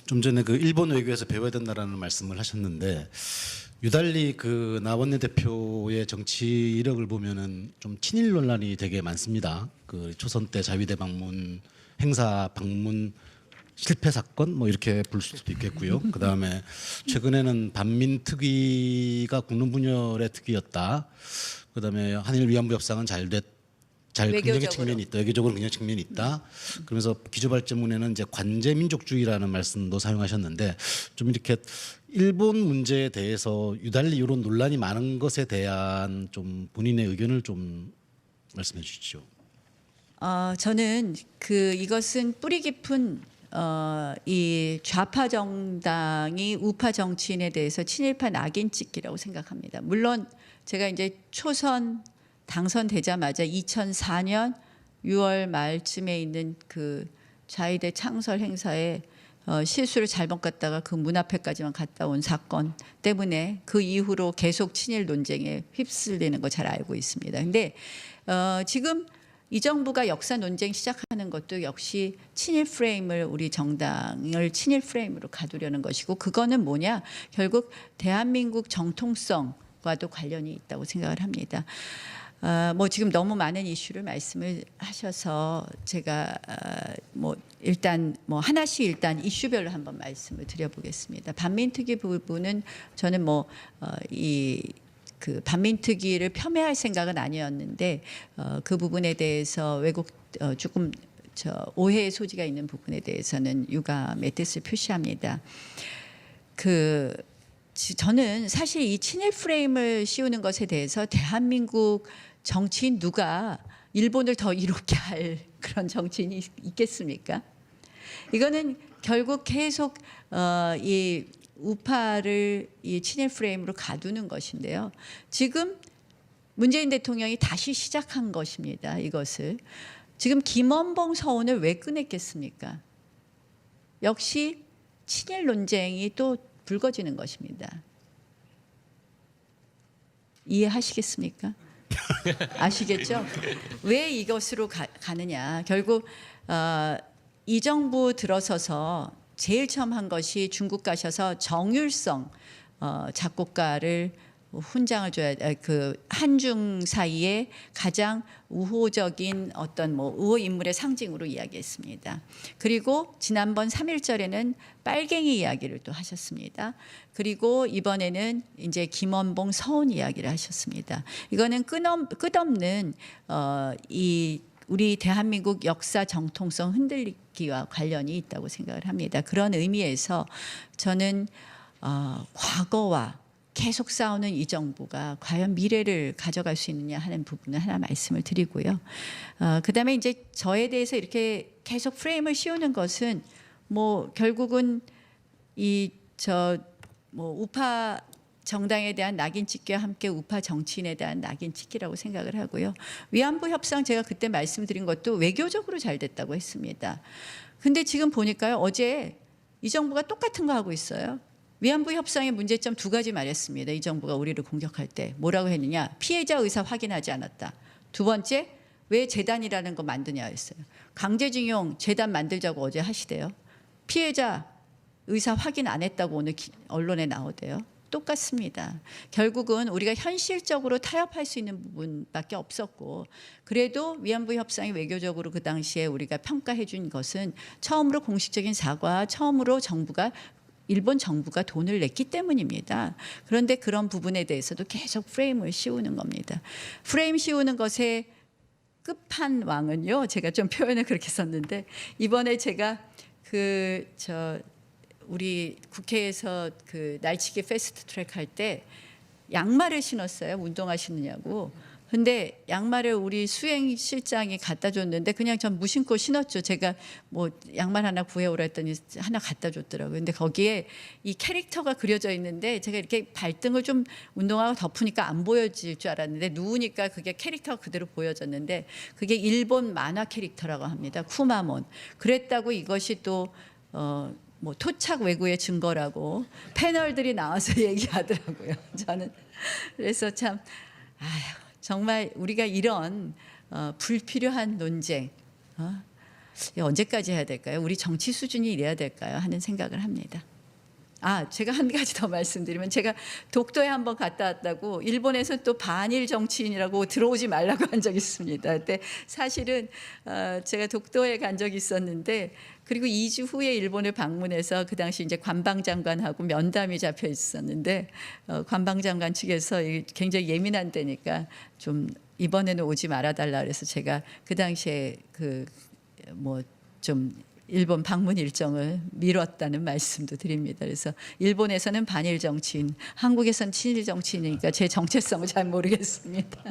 좀 전에 그 일본 외교에서 배워야 된다라는 말씀을 하셨는데 유달리 그 나원내 대표의 정치 이력을 보면은 좀 친일 논란이 되게 많습니다. 그 초선 때 자위대 방문 행사 방문 실패 사건 뭐 이렇게 볼 수도 있겠고요. 그 다음에 최근에는 반민 특위가 국론 분열의 특위였다. 그 다음에 한일 위안부 협상은 잘 긍정의 측면이 있다. 외교적으로 긍정의 측면이 있다. 그러면서 기조발전문에는 이제 관제 민족주의라는 말씀도 사용하셨는데 좀 이렇게 일본 문제에 대해서 유달리 이런 논란이 많은 것에 대한 좀 본인의 의견을 좀 말씀해 주시죠. 저는 이것은 뿌리 깊은 이 좌파 정당이 우파 정치인에 대해서 친일파 낙인 찍기라고 생각합니다. 물론 제가 이제 초선 당선되자마자 2004년 6월 말쯤에 있는 그 자위대 창설 행사에 실수를 잘못 갔다가 그 문 앞에까지만 갔다 온 사건 때문에 그 이후로 계속 친일 논쟁에 휩쓸리는 거 잘 알고 있습니다. 근데 지금 이 정부가 역사 논쟁 시작하는 것도 역시 친일 프레임을 우리 정당을 친일 프레임으로 가두려는 것이고 그거는 뭐냐 결국 대한민국 정통성과도 관련이 있다고 생각을 합니다. 뭐 지금 너무 많은 이슈를 말씀을 하셔서 제가 일단 하나씩 일단 이슈별로 한번 말씀을 드려보겠습니다. 반민특위 부분은 저는 그 반민특위를 폄훼할 생각은 아니었는데 그 부분에 대해서 조금 오해의 소지가 있는 부분에 대해서는 유감의 뜻을 표시합니다. 저는 사실 이 친일 프레임을 씌우는 것에 대해서 대한민국 정치인 누가 일본을 더 이롭게 할 그런 정치인이 있겠습니까? 이거는 결국 계속 이 우파를 이 친일 프레임으로 가두는 것인데요. 지금 문재인 대통령이 다시 시작한 것입니다. 이것을. 지금 김원봉 서원을 왜 꺼냈겠습니까? 역시 친일 논쟁이 또 불거지는 것입니다. 이해하시겠습니까? 아시겠죠? 왜 이것으로 가느냐. 결국 이 정부 들어서서 제일 처음 한 것이 중국 가셔서 정율성 작곡가를 훈장을 줘야 그 한중 사이에 가장 우호적인 어떤 우호 인물의 상징으로 이야기했습니다. 그리고 지난번 3.1절에는 빨갱이 이야기를 또 하셨습니다. 그리고 이번에는 이제 김원봉 서훈 이야기를 하셨습니다. 이거는 끝없는 이 우리 대한민국 역사 정통성 흔들리기와 관련이 있다고 생각을 합니다. 그런 의미에서 저는 과거와 계속 싸우는 이 정부가 과연 미래를 가져갈 수 있느냐 하는 부분을 하나 말씀을 드리고요. 그다음에 이제 저에 대해서 이렇게 계속 프레임을 씌우는 것은 결국은 우파 정당에 대한 낙인 찍기와 함께 우파 정치인에 대한 낙인 찍기라고 생각을 하고요. 위안부 협상 제가 그때 말씀드린 것도 외교적으로 잘 됐다고 했습니다. 근데 지금 보니까요. 어제 이 정부가 똑같은 거 하고 있어요. 위안부 협상의 문제점 두 가지 말했습니다. 이 정부가 우리를 공격할 때 뭐라고 했느냐. 피해자 의사 확인하지 않았다. 두 번째 왜 재단이라는 거 만드냐 했어요. 강제징용 재단 만들자고 어제 하시대요. 피해자 의사 확인 안 했다고 오늘 언론에 나오대요. 똑같습니다. 결국은 우리가 현실적으로 타협할 수 있는 부분밖에 없었고 그래도 위안부 협상이 외교적으로 그 당시에 우리가 평가해 준 것은 처음으로 공식적인 사과, 처음으로 일본 정부가 돈을 냈기 때문입니다. 그런데 그런 부분에 대해서도 계속 프레임을 씌우는 겁니다. 프레임 씌우는 것의 끝판왕은요. 제가 좀 표현을 그렇게 썼는데 이번에 제가 우리 국회에서 날치기 패스트 트랙 할 때 양말을 신었어요. 운동하시느냐고. 근데 양말을 우리 수행실장이 갖다 줬는데 그냥 전 무신고 신었죠. 제가 양말 하나 구해오라 했더니 하나 갖다 줬더라고요. 근데 거기에 이 캐릭터가 그려져 있는데 제가 이렇게 발등을 좀 운동화가 덮으니까 안 보여질 줄 알았는데 누우니까 그게 캐릭터가 그대로 보여졌는데 그게 일본 만화 캐릭터라고 합니다. 쿠마몬. 그랬다고 이것이 또 토착 외구의 증거라고 패널들이 나와서 얘기하더라고요. 저는 그래서 참 정말 우리가 이런 불필요한 논쟁 언제까지 해야 될까요? 우리 정치 수준이 이래야 될까요? 하는 생각을 합니다. 제가 한 가지 더 말씀드리면 제가 독도에 한번 갔다 왔다고 일본에서 또 반일 정치인이라고 들어오지 말라고 한 적이 있습니다. 그때 사실은 제가 독도에 간 적이 있었는데 그리고 2주 후에 일본을 방문해서 그 당시 이제 관방장관하고 면담이 잡혀 있었는데 관방장관 측에서 굉장히 예민한 데니까 좀 이번에는 오지 말아달라 그래서 제가 그 당시에 좀 일본 방문 일정을 미뤘다는 말씀도 드립니다. 그래서 일본에서는 반일 정치인, 한국에서는 친일 정치인이니까 제 정체성을 잘 모르겠습니다.